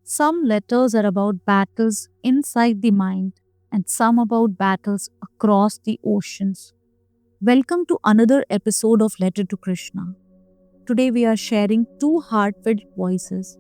Some letters are about battles inside the mind, and some about battles across the oceans. Welcome to another episode of Letter to Krishna. Today we are sharing two heartfelt voices,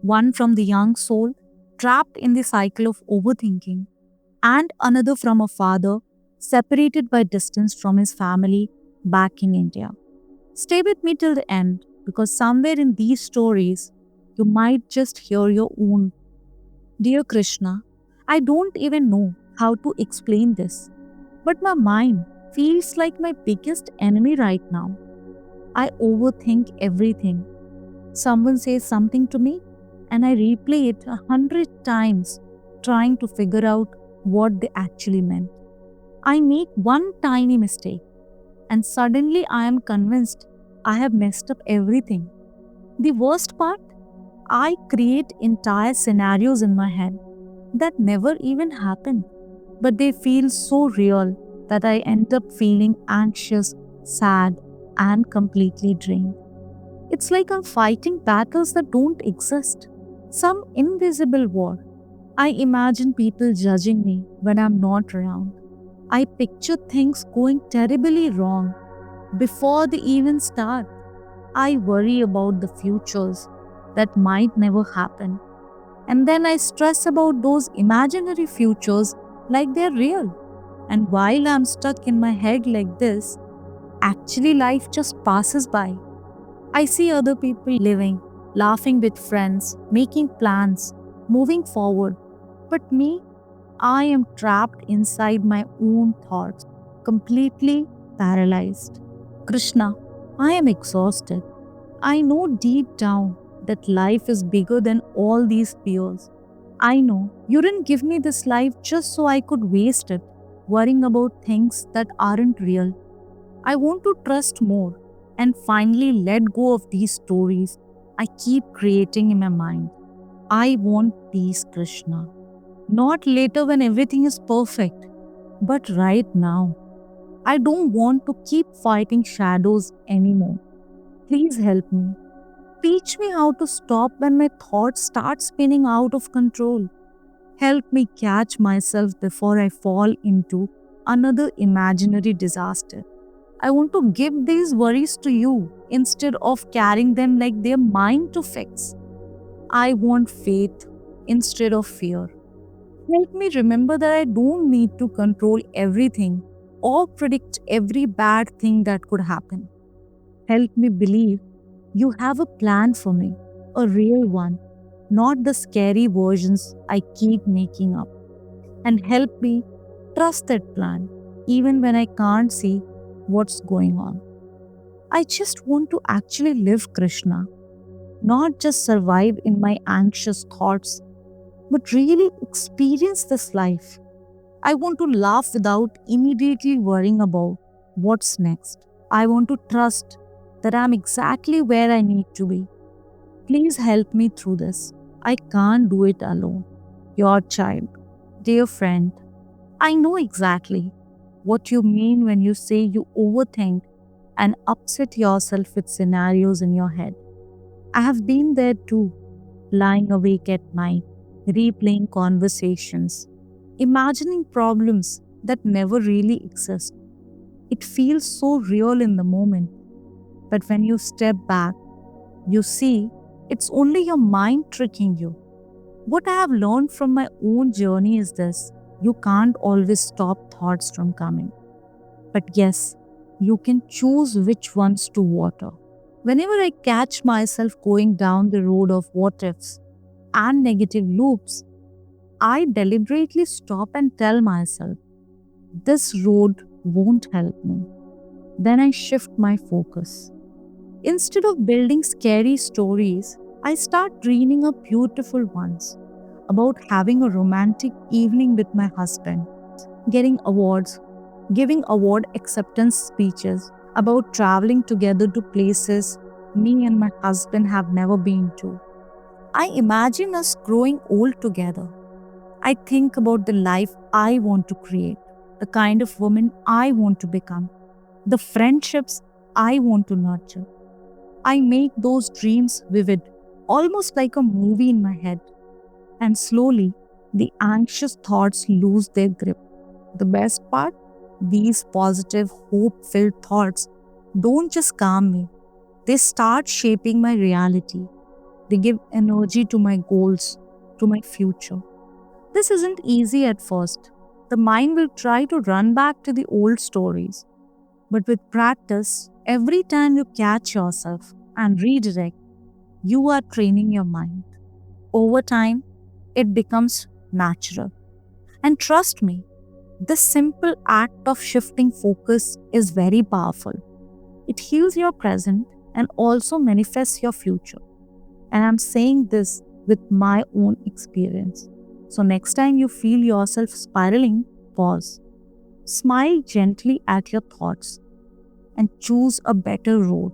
one from the young soul trapped in the cycle of overthinking, and another from a father separated by distance from his family back in India. Stay with me till the end because somewhere in these stories, you might just hear your own. Dear Krishna, I don't even know how to explain this, but my mind feels like my biggest enemy right now. I overthink everything. Someone says something to me, and I replay it 100 times, trying to figure out what they actually meant. I make one tiny mistake, and suddenly I am convinced I have messed up everything. The worst part? I create entire scenarios in my head that never even happen, but they feel so real that I end up feeling anxious, sad, and completely drained. It's like I'm fighting battles that don't exist. Some invisible war. I imagine people judging me when I'm not around. I picture things going terribly wrong before they even start. I worry about the futures that might never happen. And then I stress about those imaginary futures like they're real. And while I'm stuck in my head like this, actually life just passes by. I see other people living, laughing with friends, making plans, moving forward. But me, I am trapped inside my own thoughts, completely paralyzed. Krishna, I am exhausted. I know deep down that life is bigger than all these fears. I know you didn't give me this life just so I could waste it, worrying about things that aren't real. I want to trust more and finally let go of these stories I keep creating in my mind. I want peace, Krishna. Not later when everything is perfect, but right now. I don't want to keep fighting shadows anymore. Please help me. Teach me how to stop when my thoughts start spinning out of control. Help me catch myself before I fall into another imaginary disaster. I want to give these worries to you instead of carrying them like they're mine to fix. I want faith instead of fear. Help me remember that I don't need to control everything or predict every bad thing that could happen. Help me believe you have a plan for me, a real one, not the scary versions I keep making up. And help me trust that plan, even when I can't see what's going on. I just want to actually live, Krishna, not just survive in my anxious thoughts, but really experience this life. I want to laugh without immediately worrying about what's next. I want to trust that I'm exactly where I need to be. Please help me through this. I can't do it alone. Your child, dear friend, I know exactly what you mean when you say you overthink and upset yourself with scenarios in your head. I have been there too, lying awake at night, replaying conversations, imagining problems that never really exist. It feels so real in the moment, but when you step back, you see it's only your mind tricking you. What I have learned from my own journey is this: you can't always stop thoughts from coming. But yes, you can choose which ones to water. Whenever I catch myself going down the road of what ifs and negative loops, I deliberately stop and tell myself, this road won't help me. Then I shift my focus. Instead of building scary stories, I start dreaming up beautiful ones about having a romantic evening with my husband, getting awards, giving award acceptance speeches, about traveling together to places me and my husband have never been to. I imagine us growing old together. I think about the life I want to create, the kind of woman I want to become, the friendships I want to nurture. I make those dreams vivid, almost like a movie in my head. And slowly, the anxious thoughts lose their grip. The best part? These positive, hope filled thoughts don't just calm me, they start shaping my reality. They give energy to my goals, to my future. This isn't easy at first. The mind will try to run back to the old stories. But with practice, every time you catch yourself and redirect, you are training your mind. Over time, it becomes natural. And trust me, this simple act of shifting focus is very powerful. It heals your present and also manifests your future. And I'm saying this with my own experience. So, next time you feel yourself spiraling, pause. Smile gently at your thoughts and choose a better road,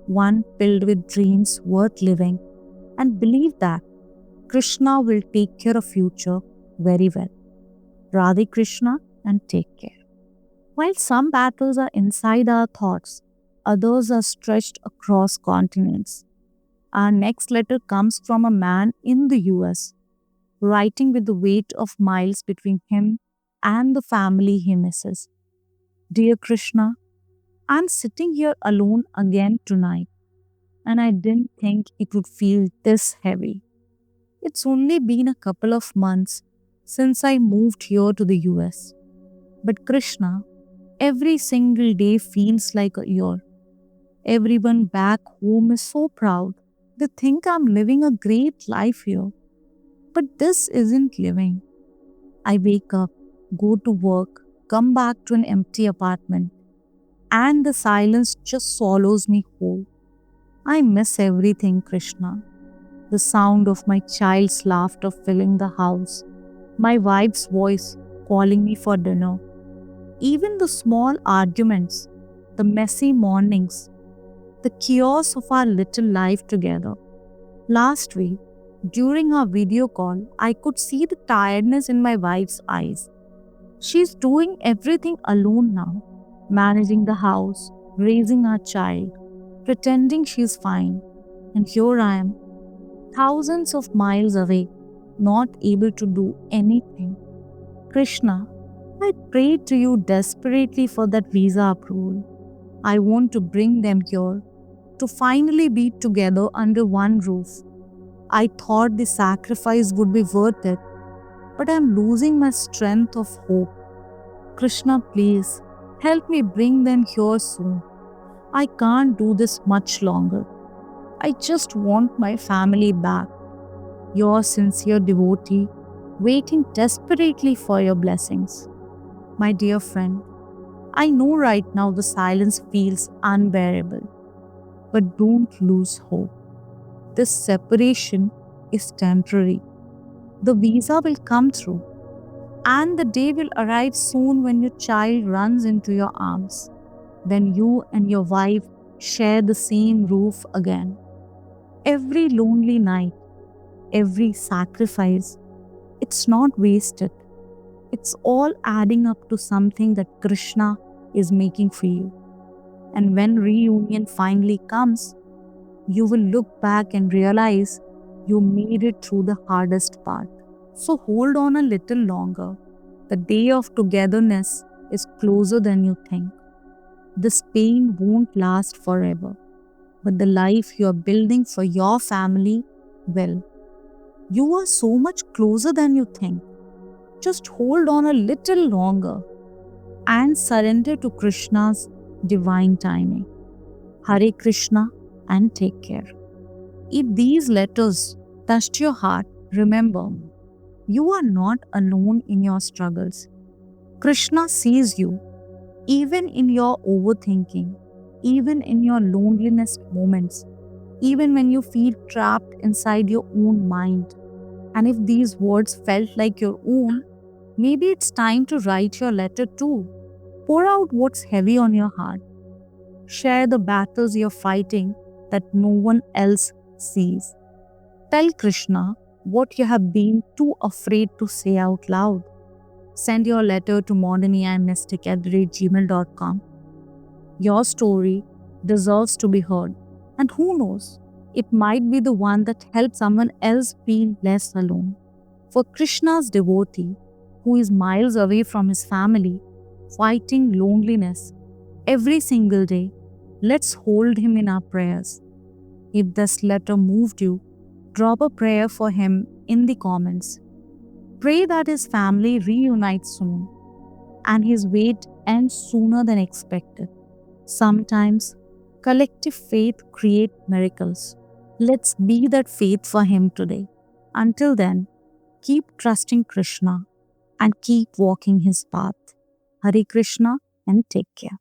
one filled with dreams worth living. And believe that Krishna will take care of future very well. Radhe Krishna, and take care. While some battles are inside our thoughts, others are stretched across continents. Our next letter comes from a man in the US, writing with the weight of miles between him and the family he misses. Dear Krishna, I'm sitting here alone again tonight, and I didn't think it would feel this heavy. It's only been a couple of months since I moved here to the US. But Krishna, every single day feels like a year. Everyone back home is so proud. They think I'm living a great life here. But this isn't living. I wake up, go to work, come back to an empty apartment, and the silence just swallows me whole. I miss everything, Krishna. The sound of my child's laughter filling the house, my wife's voice calling me for dinner, even the small arguments, the messy mornings, the chaos of our little life together. Last week, during our video call, I could see the tiredness in my wife's eyes. She's doing everything alone now, managing the house, raising our child, pretending she's fine. And here I am, thousands of miles away, not able to do anything. Krishna, I prayed to you desperately for that visa approval. I want to bring them here, to finally be together under one roof. I thought the sacrifice would be worth it, but I'm losing my strength of hope. Krishna, please, help me bring them here soon. I can't do this much longer. I just want my family back. Your sincere devotee, waiting desperately for your blessings. My dear friend, I know right now the silence feels unbearable, but don't lose hope. This separation is temporary. The visa will come through, and the day will arrive soon when your child runs into your arms. Then you and your wife share the same roof again. Every lonely night, every sacrifice, it's not wasted. It's all adding up to something that Krishna is making for you. And when reunion finally comes, you will look back and realize you made it through the hardest part. So hold on a little longer. The day of togetherness is closer than you think. This pain won't last forever, but the life you are building for your family will. You are so much closer than you think. Just hold on a little longer and surrender to Krishna's divine timing. Hare Krishna, and take care. If these letters touched your heart, remember, you are not alone in your struggles. Krishna sees you, even in your overthinking, even in your loneliness moments, even when you feel trapped inside your own mind. And if these words felt like your own, maybe it's time to write your letter too. Pour out what's heavy on your heart. Share the battles you're fighting that no one else sees. Tell Krishna what you have been too afraid to say out loud. Send your letter to morningamystic@gmail.com. Your story deserves to be heard. And who knows, it might be the one that helps someone else feel less alone. For Krishna's devotee, who is miles away from his family, fighting loneliness every single day, let's hold him in our prayers. If this letter moved you, drop a prayer for him in the comments. Pray that his family reunites soon and his wait ends sooner than expected. Sometimes collective faith creates miracles. Let's be that faith for him today. Until then, keep trusting Krishna and keep walking his path. Hare Krishna and take care.